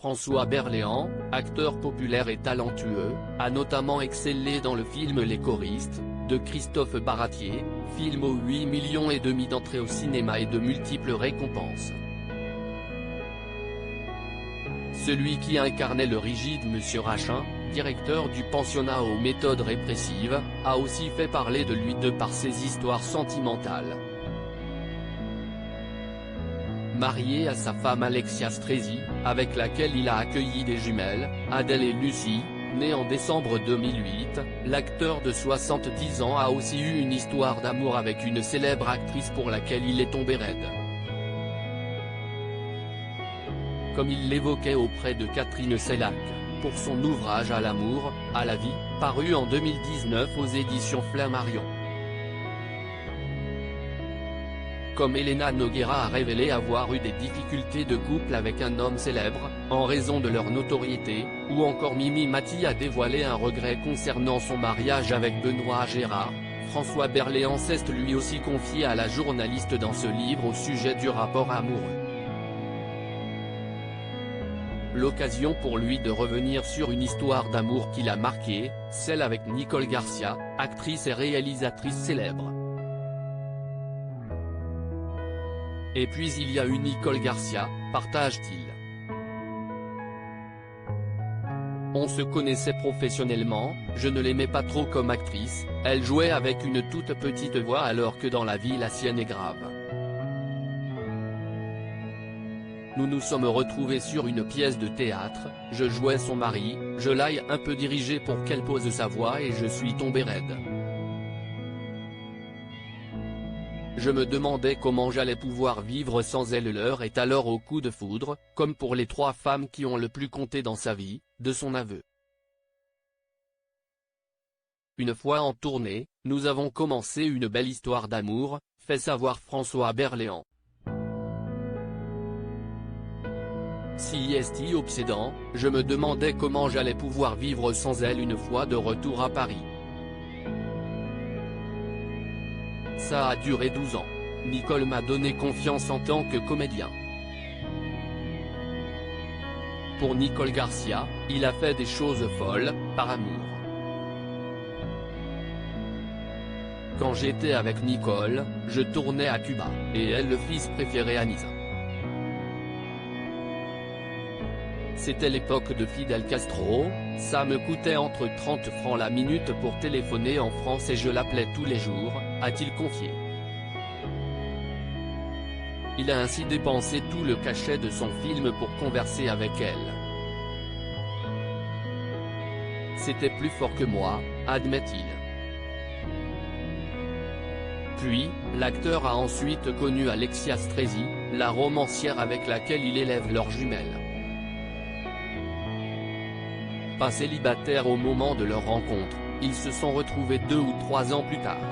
François Berléand, acteur populaire et talentueux, a notamment excellé dans le film Les choristes, de Christophe Baratier, film aux 8,5 millions d'entrées au cinéma et de multiples récompenses. Celui qui incarnait le rigide Monsieur Rachin, directeur du pensionnat aux méthodes répressives, a aussi fait parler de lui de par ses histoires sentimentales. Marié à sa femme Alexia Stresi, avec laquelle il a accueilli des jumelles, Adèle et Lucie, nées en décembre 2008, l'acteur de 70 ans a aussi eu une histoire d'amour avec une célèbre actrice pour laquelle il est tombé raide. Comme il l'évoquait auprès de Catherine Sellac, pour son ouvrage À l'amour, à la vie, paru en 2019 aux éditions Flammarion. Comme Elena Noguera a révélé avoir eu des difficultés de couple avec un homme célèbre, en raison de leur notoriété, ou encore Mimi Mati a dévoilé un regret concernant son mariage avec Benoît Gérard, François Berléand s'est lui aussi confié à la journaliste dans ce livre au sujet du rapport amoureux. L'occasion pour lui de revenir sur une histoire d'amour qui l'a marqué, celle avec Nicole Garcia, actrice et réalisatrice célèbre. Et puis il y a eu Nicole Garcia, partage-t-il. On se connaissait professionnellement, je ne l'aimais pas trop comme actrice, elle jouait avec une toute petite voix alors que dans la vie la sienne est grave. Nous nous sommes retrouvés sur une pièce de théâtre, je jouais son mari, je l'ai un peu dirigé pour qu'elle pose sa voix et je suis tombé raide. Je me demandais comment j'allais pouvoir vivre sans elle. L'heure est alors au coup de foudre, comme pour les 3 femmes qui ont le plus compté dans sa vie, de son aveu. Une fois en tournée, nous avons commencé une belle histoire d'amour, fait savoir François Berléand. Si est obsédant, je me demandais comment j'allais pouvoir vivre sans elle une fois de retour à Paris. Ça a duré 12 ans. Nicole m'a donné confiance en tant que comédien. Pour Nicole Garcia, il a fait des choses folles, par amour. Quand j'étais avec Nicole, je tournais à Cuba, et elle le fils préféré à Nice. C'était l'époque de Fidel Castro, ça me coûtait entre 30 francs la minute pour téléphoner en France et je l'appelais tous les jours, a-t-il confié. Il a ainsi dépensé tout le cachet de son film pour converser avec elle. C'était plus fort que moi, admet-il. Puis, l'acteur a ensuite connu Alexia Stresi, la romancière avec laquelle il élève leurs jumelles. Pas célibataires au moment de leur rencontre, ils se sont retrouvés 2 ou 3 ans plus tard.